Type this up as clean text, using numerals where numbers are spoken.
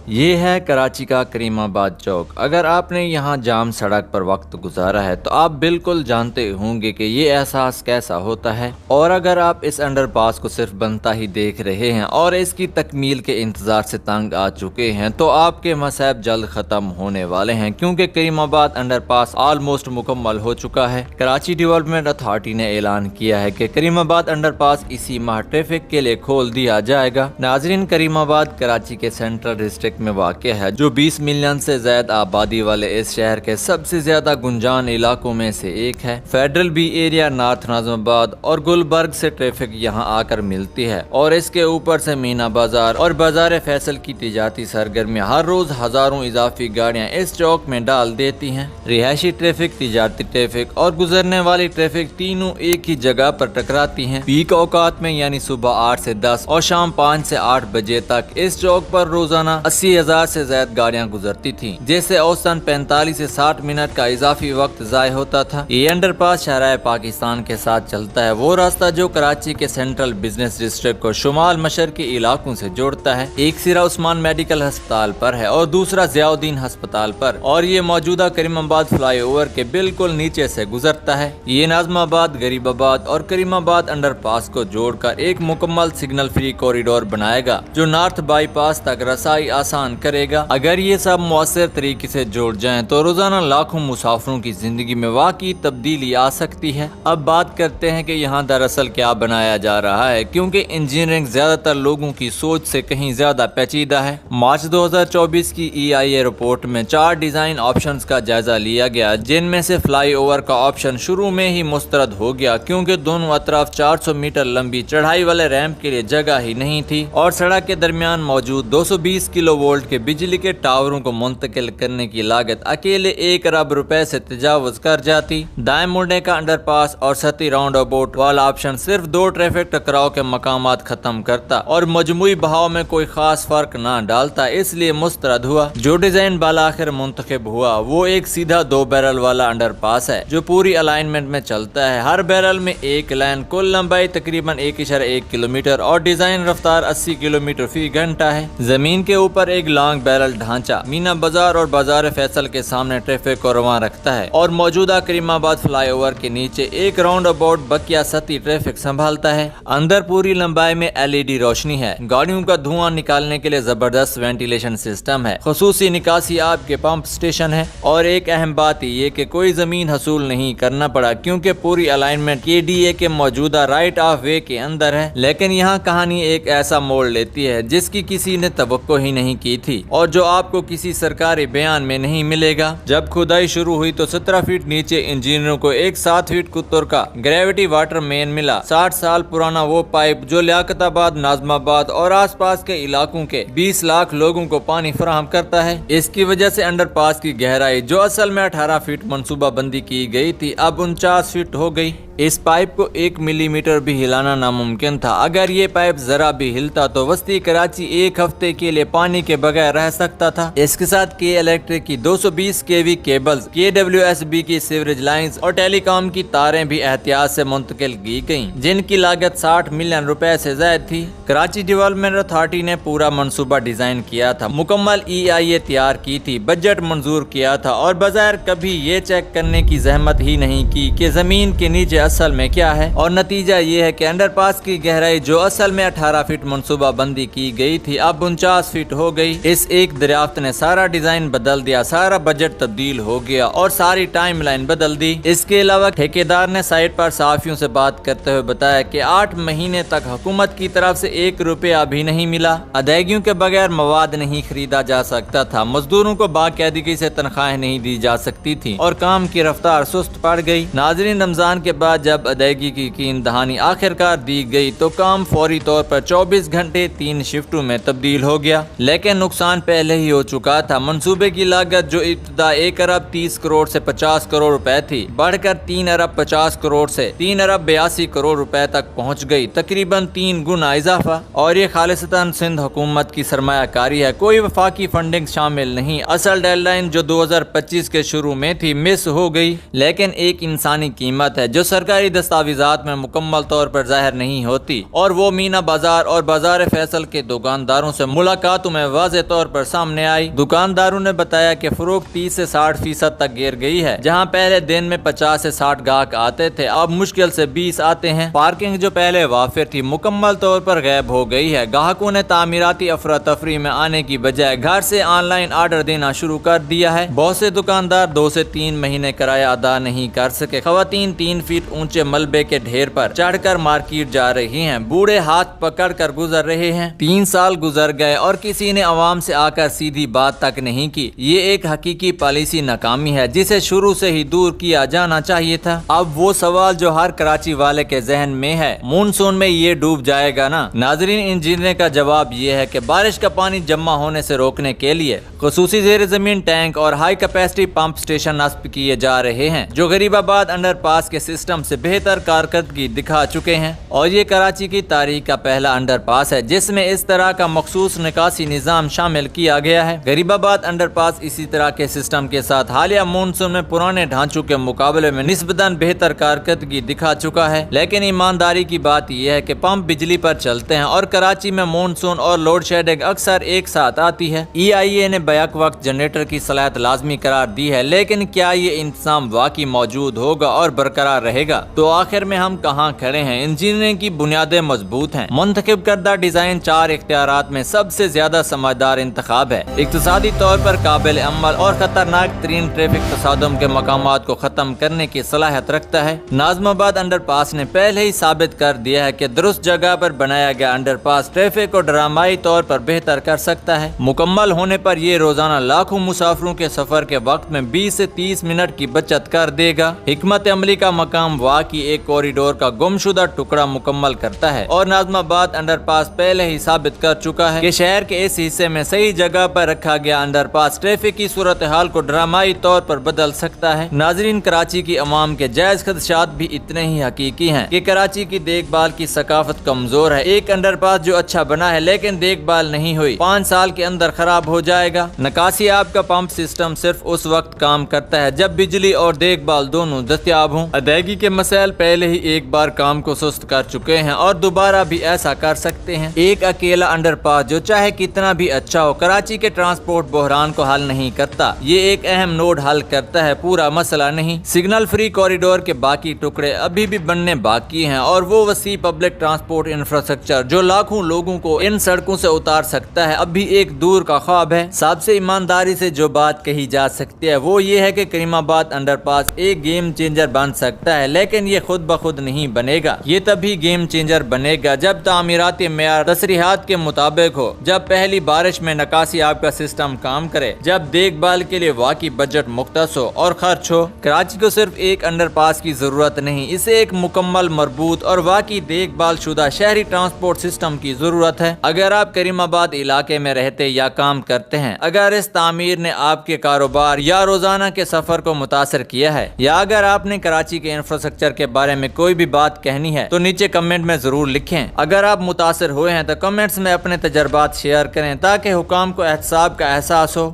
یہ ہے کراچی کا کریم آباد چوک۔ اگر آپ نے یہاں جام سڑک پر وقت گزارا ہے تو آپ بالکل جانتے ہوں گے کہ یہ احساس کیسا ہوتا ہے، اور اگر آپ اس انڈر پاس کو صرف بنتا ہی دیکھ رہے ہیں اور اس کی تکمیل کے انتظار سے تنگ آ چکے ہیں تو آپ کے مصائب جلد ختم ہونے والے ہیں، کیونکہ کریم آباد انڈر پاس آلموسٹ مکمل ہو چکا ہے۔ کراچی ڈیولپمنٹ اتھارٹی نے اعلان کیا ہے کہ کریم آباد انڈر پاس اسی ماہ ٹریفک کے لیے کھول دیا جائے گا۔ ناظرین، کریم آباد کراچی کے سینٹرل ڈسٹرکٹ میں واقع ہے، جو 20 ملین سے زائد آبادی والے اس شہر کے سب سے زیادہ گنجان علاقوں میں سے ایک ہے۔ فیڈرل بی ایریا، نارتھ ناظم آباد اور گلبرگ سے ٹریفک یہاں آ کر ملتی ہے، اور اس کے اوپر سے مینا بازار اور بازار فیصل کی تجارتی سرگرمیاں ہر روز ہزاروں اضافی گاڑیاں اس چوک میں ڈال دیتی ہیں۔ رہائشی ٹریفک، تجارتی ٹریفک اور گزرنے والی ٹریفک تینوں ایک ہی جگہ پر ٹکراتی ہیں۔ پیک اوقات میں یعنی صبح 8 سے 10 اور شام 5 سے 8 بجے تک اس چوک پر روزانہ 80,000 سے زائد گاڑیاں گزرتی تھیں، جس سے اوسطاً 45 سے 60 منٹ کا اضافی وقت ضائع ہوتا تھا۔ یہ انڈر پاس شاہراہ پاکستان کے ساتھ چلتا ہے، وہ راستہ جو کراچی کے سینٹرل بزنس ڈسٹرکٹ کو شمال مشرقی علاقوں سے جوڑتا ہے۔ ایک سرا عثمان میڈیکل ہسپتال پر ہے اور دوسرا ضیاء الدین ہسپتال پر، اور یہ موجودہ کریم آباد فلائی اوور کے بالکل نیچے سے گزرتا ہے۔ یہ ناظم آباد، غریب آباد اور کریم آباد انڈر پاس کو جوڑ کر ایک مکمل سگنل فری کوریڈور بنائے گا، جو نارتھ بائی پاس تک رسائی آسان کرے گا۔ اگر یہ سب مؤثر طریقے سے جوڑ جائیں تو روزانہ لاکھوں مسافروں کی زندگی میں واقعی تبدیلی آ سکتی ہے۔ اب بات کرتے ہیں کہ یہاں دراصل کیا بنایا جا رہا ہے، کیونکہ انجینئرنگ زیادہ تر لوگوں کی سوچ سے کہیں زیادہ پیچیدہ ہے۔ مارچ 2024 کی EIA رپورٹ میں 4 ڈیزائن آپشنز کا جائزہ لیا گیا، جن میں سے فلائی اوور کا آپشن شروع میں ہی مسترد ہو گیا، کیونکہ دونوں اطراف 400 میٹر لمبی چڑھائی والے ریمپ کے لیے جگہ ہی نہیں تھی، اور سڑک کے درمیان موجود 220 کلو وولٹ کے بجلی کے ٹاوروں کو منتقل کرنے کی لاگت اکیلے 1 ارب روپے سے تجاوز کر جاتی۔ دائیں مڑنے کا انڈر پاس اور سطحی راؤنڈ اباؤٹ والا آپشن صرف 2 ٹریفک ٹکراؤ کے مقامات ختم کرتا اور مجموعی بہاؤ میں کوئی خاص فرق نہ ڈالتا، اس لیے مسترد ہوا۔ جو ڈیزائن بالآخر منتخب ہوا وہ ایک سیدھا 2 بیرل والا انڈر پاس ہے، جو پوری الائنمنٹ میں چلتا ہے۔ ہر بیرل میں ایک لائن، کل لمبائی تقریباً 1.1 کلومیٹر اور ڈیزائن رفتار 80 کلومیٹر فی گھنٹہ ہے۔ زمین کے اوپر ایک لانگ بیرل ڈھانچہ مینا بازار اور بازار فیصل کے سامنے ٹریفک کو رواں رکھتا ہے، اور موجودہ کریم آباد فلائی اوور کے نیچے ایک راؤنڈ اباؤٹ بقیہ سطحی ٹریفک سنبھالتا ہے۔ اندر پوری لمبائی میں LED روشنی ہے، گاڑیوں کا دھواں نکالنے کے لیے زبردست وینٹیلیشن سسٹم ہے، خصوصی نکاسی آب کے پمپ سٹیشن ہے، اور ایک اہم بات یہ کہ کوئی زمین حصول نہیں کرنا پڑا، کیونکہ پوری الائنمنٹ KDA کے موجودہ رائٹ آف وے کے اندر ہے۔ لیکن یہاں کہانی ایک ایسا موڑ لیتی ہے جس کی کسی نے توقع ہی نہیں کی تھی، اور جو آپ کو کسی سرکاری بیان میں نہیں ملے گا۔ جب کھدائی شروع ہوئی تو 17 فٹ نیچے انجینئروں کو ایک 7 فٹ قطر کا گریوٹی واٹر مین ملا، 60 سال پرانا وہ پائپ جو لیاقت آباد، ناظم آباد اور آس پاس کے علاقوں کے 20 لاکھ لوگوں کو پانی فراہم کرتا ہے۔ اس کی وجہ سے انڈر پاس کی گہرائی، جو اصل میں 18 فٹ منصوبہ بندی کی گئی تھی، اب 49 فٹ ہو گئی۔ اس پائپ کو 1 ملی میٹر بھی ہلانا ناممکن تھا۔ اگر یہ پائپ ذرا بھی ہلتا تو وسطی کراچی ایک ہفتے کے لیے پانی کے بغیر رہ سکتا تھا۔ اس کے ساتھ کے الیکٹرک کی 220 kV کیبلز، KWSB کی سیوریج لائنز اور ٹیلی کام کی تاریں بھی احتیاط سے منتقل کی گئیں، جن کی لاگت 60 ملین روپے سے زائد تھی۔ کراچی ڈیولپمنٹ اتھارٹی نے پورا منصوبہ ڈیزائن کیا تھا، مکمل EIA تیار کی تھی، بجٹ منظور کیا تھا، اور بظاہر کبھی یہ چیک کرنے کی زحمت ہی نہیں کی کہ زمین کے نیچے اصل میں کیا ہے، اور نتیجہ یہ ہے کہ انڈر پاس کی گہرائی، جو اصل میں 18 فٹ منصوبہ بندی کی گئی تھی، اب 49 فٹ ہو گئی۔ اس ایک دریافت نے سارا ڈیزائن بدل دیا، سارا بجٹ تبدیل ہو گیا اور ساری ٹائم لائن بدل دی۔ اس کے علاوہ ٹھیکیدار نے سائٹ پر صحافیوں سے بات کرتے ہوئے بتایا کہ 8 مہینے تک حکومت کی طرف سے 1 روپیہ بھی نہیں ملا، ادائیگیوں کے بغیر مواد نہیں خریدا جا سکتا تھا، مزدوروں کو باقاعدگی سے تنخواہیں نہیں دی جا سکتی تھی، اور کام کی رفتار سست پڑ گئی۔ ناظرین، رمضان کے بعد جب ادائیگی کی یقین دہانی آخرکار دی گئی تو کام فوری طور پر 24 گھنٹے 3 شفٹوں میں تبدیل ہو گیا، لیکن نقصان پہلے ہی ہو چکا تھا۔ منصوبے کی لاگت، جو ابتدا 1 ارب 30 کروڑ سے 50 کروڑ روپے تھی، بڑھ کر 3 ارب 50 کروڑ سے 3 ارب 82 کروڑ روپے تک پہنچ گئی، تقریباً 3 گنا اضافہ، اور یہ خالصتاً سندھ حکومت کی سرمایہ کاری ہے، کوئی وفاقی فنڈنگ شامل نہیں۔ اصل ڈیڈ لائن جو 2025 کے شروع میں تھی مس ہو گئی، لیکن ایک انسانی قیمت ہے جو سرکاری دستاویزات میں مکمل طور پر ظاہر نہیں ہوتی، اور وہ مینا بازار اور بازار فیصل کے دکانداروں سے ملاقات راتوں میں واضح طور پر سامنے آئی۔ دکانداروں نے بتایا کہ فروخت 30 سے 60% تک گر گئی ہے۔ جہاں پہلے دن میں 50 سے 60 گاہک آتے تھے، اب مشکل سے 20 آتے ہیں۔ پارکنگ جو پہلے وافر تھی مکمل طور پر غائب ہو گئی ہے۔ گاہکوں نے تعمیراتی افراتفری میں آنے کی بجائے گھر سے آن لائن آرڈر دینا شروع کر دیا ہے۔ بہت سے دکاندار 2 سے 3 مہینے کرایہ ادا نہیں کر سکے۔ خواتین 3 فٹ اونچے ملبے کے ڈھیر پر چڑھ کر مارکیٹ جا رہی ہیں، بوڑھے ہاتھ پکڑ کر گزر رہے ہیں۔ 3 سال گزر گئے اور کسی نے عوام سے آ کر سیدھی بات تک نہیں کی۔ یہ ایک حقیقی پالیسی ناکامی ہے جسے شروع سے ہی دور کیا جانا چاہیے تھا۔ اب وہ سوال جو ہر کراچی والے کے ذہن میں ہے، مونسون میں یہ ڈوب جائے گا نا؟ ناظرین، انجینئر کا جواب یہ ہے کہ بارش کا پانی جمع ہونے سے روکنے کے لیے خصوصی زیر زمین ٹینک اور ہائی کیپیسٹی پمپ سٹیشن نصب کیے جا رہے ہیں جو غریب آباد انڈر پاس کے سسٹم سے بہتر کارکردگی دکھا چکے ہیں، اور یہ کراچی کی تاریخ کا پہلا انڈر پاس ہے جس میں اس طرح کا مخصوص نکاسی نظام شامل کیا گیا ہے۔ غریب آباد انڈر پاس اسی طرح کے سسٹم کے ساتھ حالیہ مونسون میں پرانے ڈھانچوں کے مقابلے میں نسبتاً بہتر کارکردگی دکھا چکا ہے، لیکن ایمانداری کی بات یہ ہے کہ پمپ بجلی پر چلتے ہیں اور کراچی میں مونسون اور لوڈ شیڈنگ اکثر ایک ساتھ آتی ہے۔ EIA نے بیک وقت جنریٹر کی صلاحیت لازمی قرار دی ہے، لیکن کیا یہ انتظام واقعی موجود ہوگا اور برقرار رہے گا؟ تو آخر میں ہم کہاں کھڑے ہیں؟ انجینئرنگ کی بنیادیں مضبوط ہیں۔ منتخب کردہ ڈیزائن 4 اختیارات میں سب سے زیادہ سمجھدار انتخاب ہے، اقتصادی طور پر قابل عمل اور خطرناک ترین ٹریفک تصادم کے مقامات کو ختم کرنے کی صلاحیت رکھتا ہے۔ ناظم آباد انڈر پاس نے پہلے ہی ثابت کر دیا ہے کہ درست جگہ پر بنایا گیا انڈر پاس ٹریفک کو ڈرامائی طور پر بہتر کر سکتا ہے۔ مکمل ہونے پر یہ روزانہ لاکھوں مسافروں کے سفر کے وقت میں 20 سے 30 منٹ کی بچت کر دے گا۔ حکمت عملی کا مقام واقعی ایک کوریڈور کا گمشدہ ٹکڑا مکمل کرتا ہے، اور ناظم آباد انڈر پاس پہلے ہی ثابت کر چکا ہے کہ شہر کے اس حصے میں صحیح جگہ پر رکھا گیا انڈر پاس ٹریفک کی صورتحال کو ڈرامائی طور پر بدل سکتا ہے۔ ناظرین، کراچی کی عوام کے جائز خدشات بھی اتنے ہی حقیقی ہیں کہ کراچی کی دیکھ بھال کی ثقافت کمزور ہے۔ ایک انڈر پاس جو اچھا بنا ہے لیکن دیکھ بھال نہیں ہوئی، 5 سال کے اندر خراب ہو جائے گا۔ نکاسی آب کا پمپ سسٹم صرف اس وقت کام کرتا ہے جب بجلی اور دیکھ بھال دونوں دستیاب ہوں۔ ادائیگی کے مسائل پہلے ہی ایک بار کام کو سست کر چکے ہیں اور دوبارہ بھی ایسا کر سکتے ہیں۔ ایک اکیلا انڈر پاس جو چاہے کتنا بھی اچھا ہو، کراچی کے ٹرانسپورٹ بحران کو حل نہیں کرتا۔ یہ ایک اہم نوڈ حل کرتا ہے، پورا مسئلہ نہیں۔ سگنل فری کوریڈور کے باقی ٹکڑے ابھی بھی بننے باقی ہیں، اور وہ وسیع پبلک ٹرانسپورٹ انفراسٹرکچر جو لاکھوں لوگوں کو ان سڑکوں سے اتار سکتا ہے ابھی ایک دور کا خواب ہے۔ سب سے ایمانداری سے جو بات کہی جا سکتی ہے وہ یہ ہے کہ کریم آباد انڈر پاس ایک گیم چینجر بن سکتا ہے، لیکن یہ خود بخود نہیں بنے گا۔ یہ تبھی گیم چینجر بنے گا جب تعمیراتی معیار تصریحات کے مطابق ہو، جب پہلی بارش میں نکاسی آب کا سسٹم کام کرے، جب دیکھ بھال کے لیے واقعی بجٹ مختص ہو اور خرچ ہو۔ کراچی کو صرف ایک انڈر پاس کی ضرورت نہیں، اسے ایک مکمل، مربوط اور واقعی دیکھ بھال شدہ شہری ٹرانسپورٹ سسٹم کی ضرورت ہے۔ اگر آپ کریم آباد علاقے میں رہتے یا کام کرتے ہیں، اگر اس تعمیر نے آپ کے کاروبار یا روزانہ کے سفر کو متاثر کیا ہے، یا اگر آپ نے کراچی کے انفراسٹرکچر کے بارے میں کوئی بھی بات کہنی ہے تو نیچے کمنٹ میں ضرور لکھیں۔ اگر آپ متاثر ہوئے ہیں تو کمنٹس میں اپنے تجربات شیئر کریں تاکہ حکام کو احتساب کا احساس ہو۔